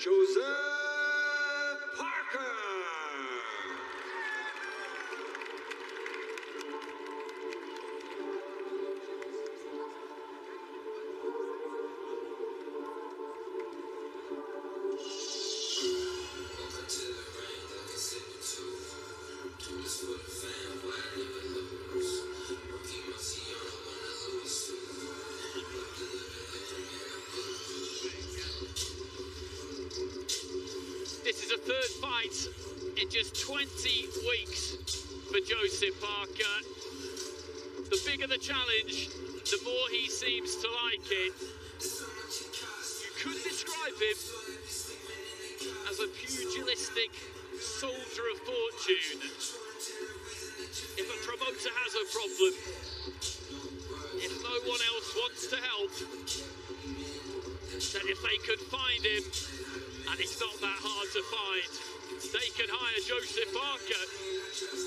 Joseph Parker. This is a third fight in just 20 weeks for Joseph Parker. The bigger the challenge, the more he seems to like it. You could describe him as a pugilistic soldier of fortune. If a promoter has a problem, if no one else wants to help, then if they could find him, and it's not that hard to find, they can hire Joseph Parker.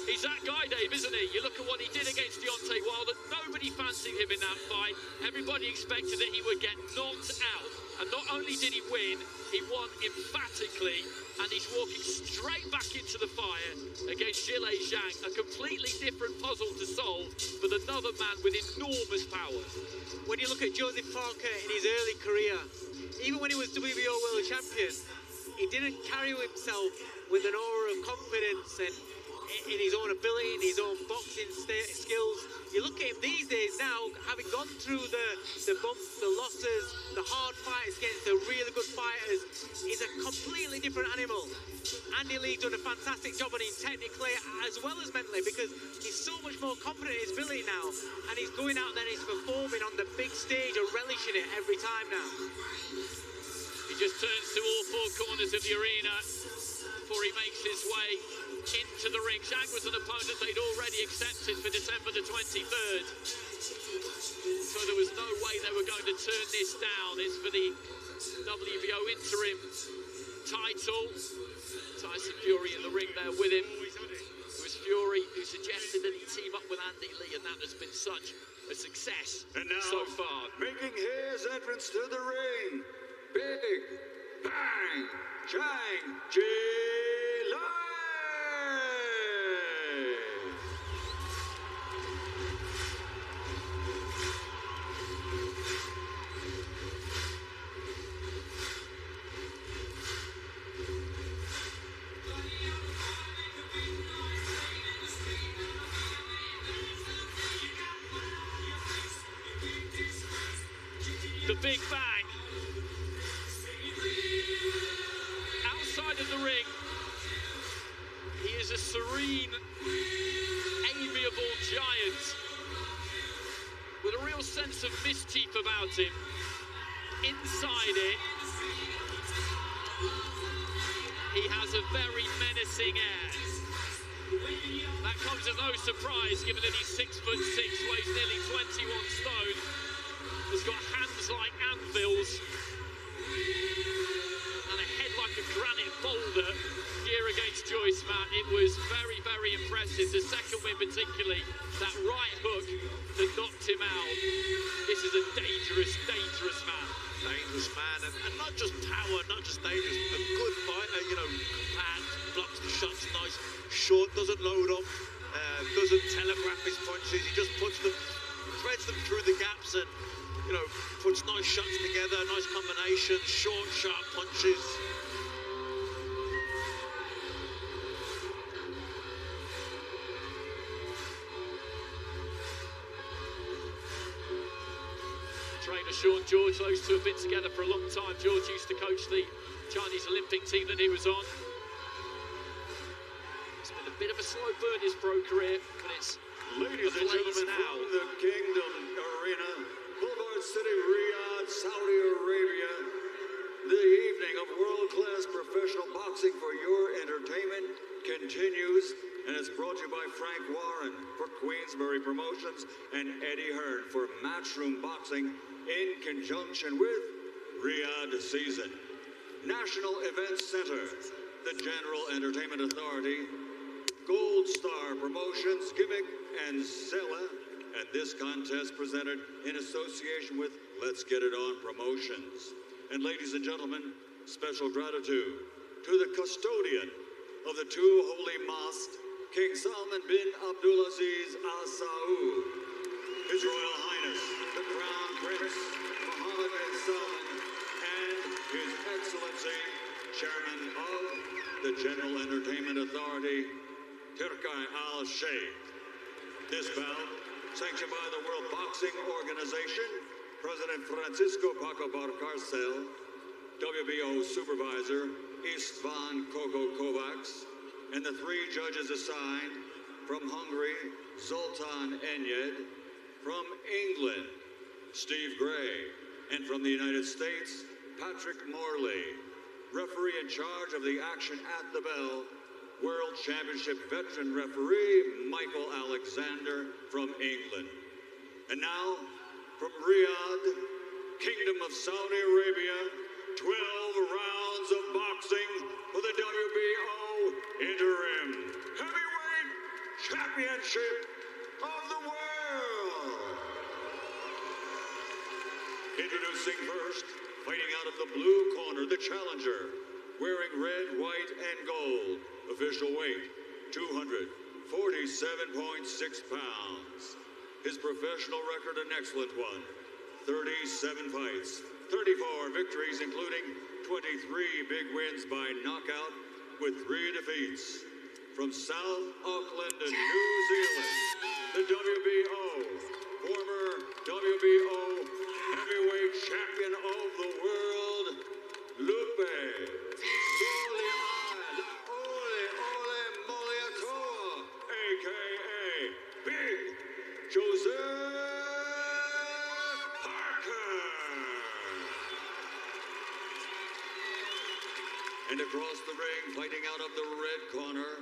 He's that guy, Dave, isn't he? You look at what he did against Deontay Wilder. Nobody fancied him in that fight. Everybody expected that he would get knocked out. And not only did he win, he won emphatically. And he's walking straight back into the fire against Zhilei Zhang. A completely different puzzle to solve, but another man with enormous power. When you look at Joseph Parker in his early career, even when he was WBO World Champion, he didn't carry himself with an aura of confidence and in his own ability, in his own boxing skills. You look at him these days now, having gone through the bumps, the losses, the hard fights against the really good fighters, he's a completely different animal. Andy Lee's done a fantastic job on him technically as well as mentally, because he's so much more confident in his ability now, and he's going out there and he's performing on the big stage and relishing it every time now. He just turns to all four corners of the arena before he makes his way into the ring. Zhang was an opponent they'd already accepted for December the 23rd. So there was no way they were going to turn this down. It's for the WBO interim title. Tyson Fury in the ring there with him. It was Fury who suggested that he team up with Andy Lee, and that has been such a success so far. Making his entrance to the ring, Big Bang Zhang Zhilei. The Big Bang. Outside of the ring, he is a serene, amiable giant with a real sense of mischief about him. Inside it, he has a very menacing air. That comes as no surprise, given that he's 6'6", weighs nearly 21 stone. He's got hands like anvils and a head like a granite boulder. Here against Joyce, Matt, it was very, very impressive. The second win particularly, that right hook that knocked him out. This is a dangerous, dangerous man. Dangerous man, and not just power, not just dangerous, a good fighter, you know, compact, blocks the shots nice, short, doesn't load up, doesn't telegraph his punches, he just puts them, threads them through the gaps and, you know, puts nice shots together, nice combinations, short, sharp punches. Trainer Sean George, those two have been together for a long time. George used to coach the Chinese Olympic team that he was on. It's been a bit of a slow burn, his pro career, but it's Ladies and gentlemen, now. from the Kingdom Arena, Boulevard City, Riyadh, Saudi Arabia, the evening of world-class professional boxing for your entertainment continues, and it's brought to you by Frank Warren for Queensbury Promotions and Eddie Hearn for Matchroom Boxing in conjunction with Riyadh Season, National Events Center, the General Entertainment Authority, Gold Star Promotions, Gimmick, and Zella, and this contest presented in association with Let's Get It On Promotions. And ladies and gentlemen, Special gratitude to the custodian of the two holy mosques, King Salman bin Abdulaziz Al Saud, His Royal Highness, the Crown Prince Mohammed bin Salman, and His Excellency, Chairman of the General Entertainment Authority, Turki Al Sheikh. This bout, sanctioned by the World Boxing Organization, President Francisco Paco Barcarcel, WBO Supervisor Istvan Koko Kovacs, and the three judges assigned from Hungary, Zoltan Enyed, from England, Steve Gray, and from the United States, Patrick Morley. Referee in charge of the action at the bell, World Championship veteran referee Michael Alexander from England. And now, from Riyadh, Kingdom of Saudi Arabia, 12 rounds of boxing for the WBO Interim Heavyweight Championship of the World. Introducing first, fighting out of the blue corner, the challenger, wearing red, white, and gold. Official weight, 247.6 pounds. His professional record, an excellent one. 37 fights, 34 victories, including 23 big wins by knockout with 3 defeats. From South Auckland, New Zealand, the WBO, former WBO heavyweight champion of the world, Lupe Moliatoa, a.k.a. Big Joseph Parker. And across the ring, fighting out of the red corner,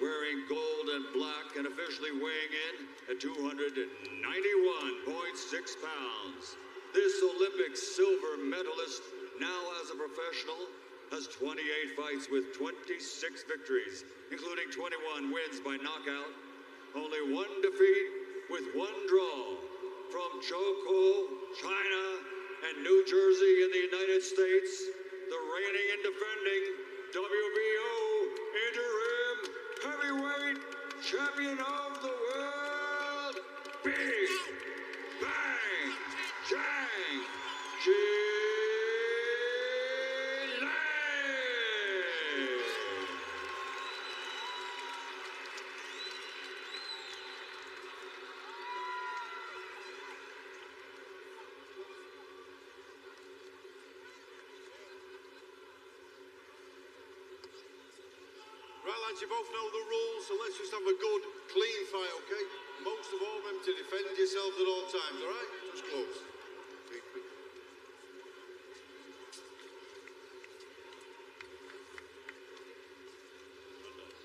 wearing gold and black and officially weighing in at 291.6 pounds. This Olympic silver medalist, now as a professional, has 28 fights with 26 victories, including 21 wins by knockout, only 1 defeat with 1 draw. From Choko, China, and New Jersey in the United States, the reigning and defending WBO Interim Heavyweight Champion of the World, Big Bang Zhang Zhilei. Right, lads, you both know the rules, so let's just have a good, clean fight, okay? Most of all, remember to defend yourselves at all times, all right? Just close. Keep it.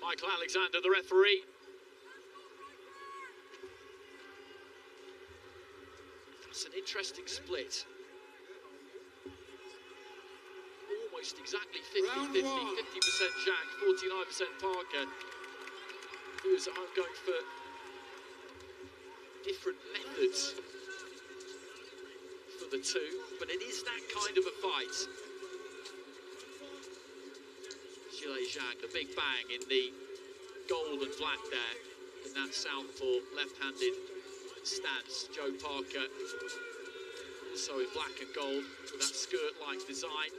Michael Alexander, the referee. That's an interesting split. Almost exactly 50-50, 50% Zhang, 49% Parker. Who is at home going for different methods for the two, but it is that kind of a fight. Zhilei Zhang, the big bang in the gold and black there, in that southpaw left-handed stance. Joe Parker, also in black and gold, with that skirt-like design,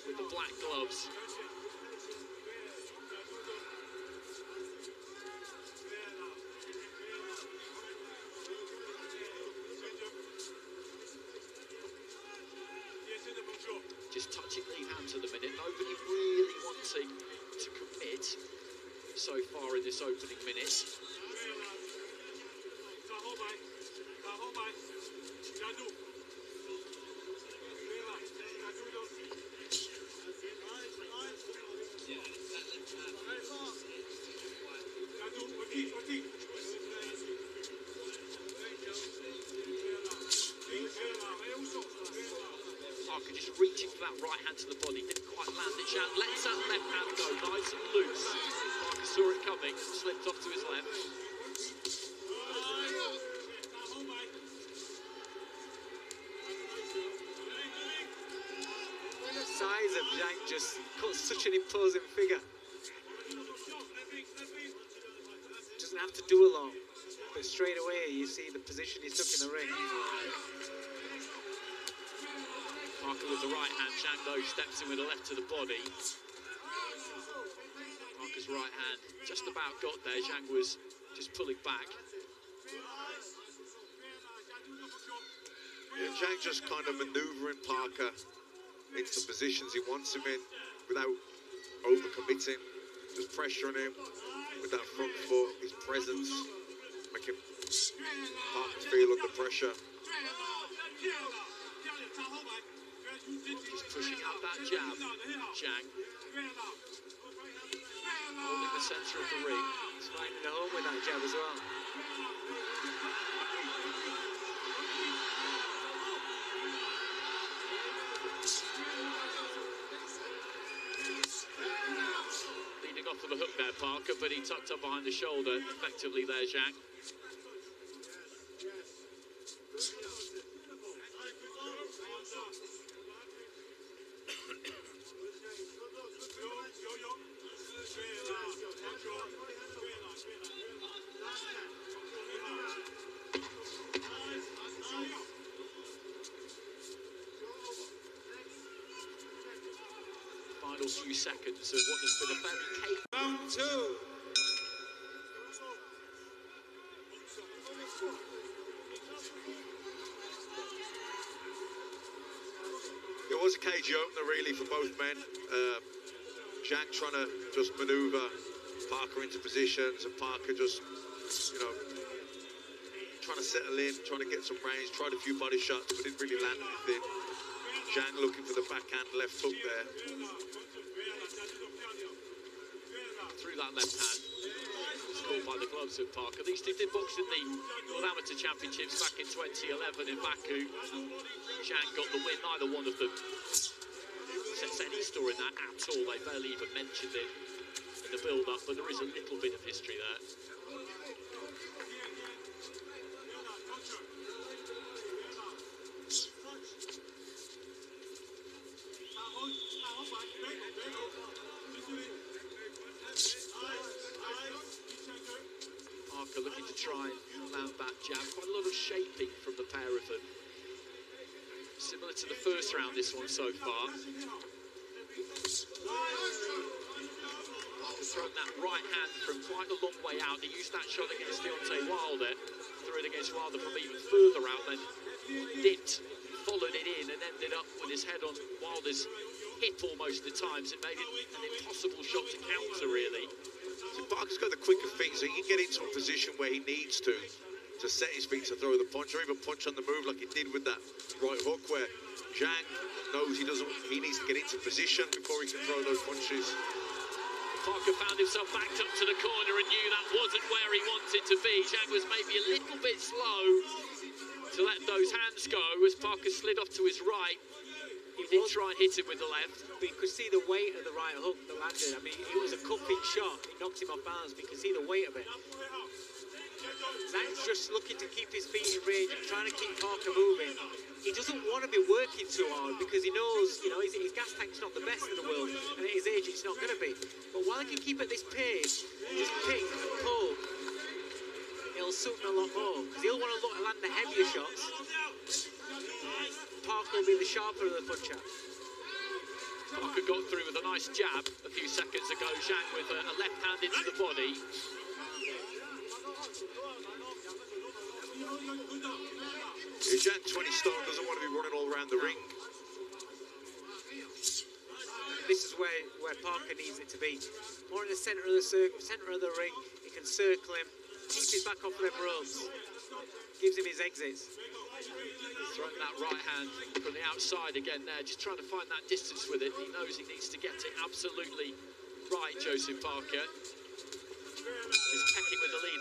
with the black gloves. Just touching lead hands at the minute. Nobody really wanting to commit so far in this opening minute. Parker just reaching for that right hand to the body, didn't quite land it. Zhang lets that left hand go nice and loose. Parker saw it coming, slipped off to his left. The size hands of Zhang just cut such an imposing figure. Doesn't have to do a lot, but straight away you see the position he took in the ring. Parker with the right hand, Zhang though steps in with the left to the body. Parker's right hand just about got there, Zhang was just pulling back. Yeah, Zhang just kind of manoeuvring Parker into positions he wants him in without overcommitting, just pressuring him with that front foot, his presence, making Parker feel under pressure. Just pushing out that jab, Zhang. Holding the centre of the ring. He's finding the home with that jab as well. Leading off with a hook there, Parker, but he tucked up behind the shoulder effectively there, Zhang. Final few seconds of what has been a very capable. Round two. It was a cage opener really for both men. Zhang trying to just manoeuvre Parker into positions, and Parker just, you know, trying to settle in, trying to get some range, tried a few body shots, but didn't really land anything. Zhang looking for the backhand left hook there. Through that left hand, scored by the gloves of Parker. These two did box in the World Amateur Championships back in 2011 in Baku. Zhang got the win, neither one of them sets any story in that at all. They barely even mentioned it in the build-up, but there is a little bit of history there. Parker looking to try and land that jab. Quite a lot of shaping from the pair of them. Similar to the first round, this one so far. Parker's thrown that right hand from quite a long way out. He used that shot against Deontay Wilder, threw it against Wilder from even further out, then dipped, followed it in, and ended up with his head on Wilder's hip almost at times. It made it an impossible shot to counter, really. So Parker's got the quicker feet, so he can get into a position where he needs to set his feet to throw the punch, or even punch on the move like he did with that right hook, where Zhang knows he needs to get into position before he can throw those punches. Parker found himself backed up to the corner and knew that wasn't where he wanted to be. Zhang was maybe a little bit slow to let those hands go as Parker slid off to his right. He did try and hit him with the left. But you could see the weight of the right hook that landed. I mean, it was a cupping shot. It knocked him off balance, but you could see the weight of it. Zhang's just looking to keep his feet in range and trying to keep Parker moving. He doesn't want to be working too hard because he knows, you know, his gas tank's not the best in the world, and at his age it's not going to be. But while he can keep at this pace, just pick and pull, it'll suit him a lot more because he'll want to land the heavier shots. Parker will be the sharper of the puncher. Parker got through with a nice jab a few seconds ago. Zhang with a left hand into the body. Zhang, 20 stone, doesn't want to be running all around the ring. This is where Parker needs it to be. More in the centre of the circle, centre of the ring. He can circle him, keep his back off them ropes, gives him his exits. Throwing that right hand from the outside again there, just trying to find that distance with it. He knows he needs to get it absolutely right, Joseph Parker. He's pecking with the lead.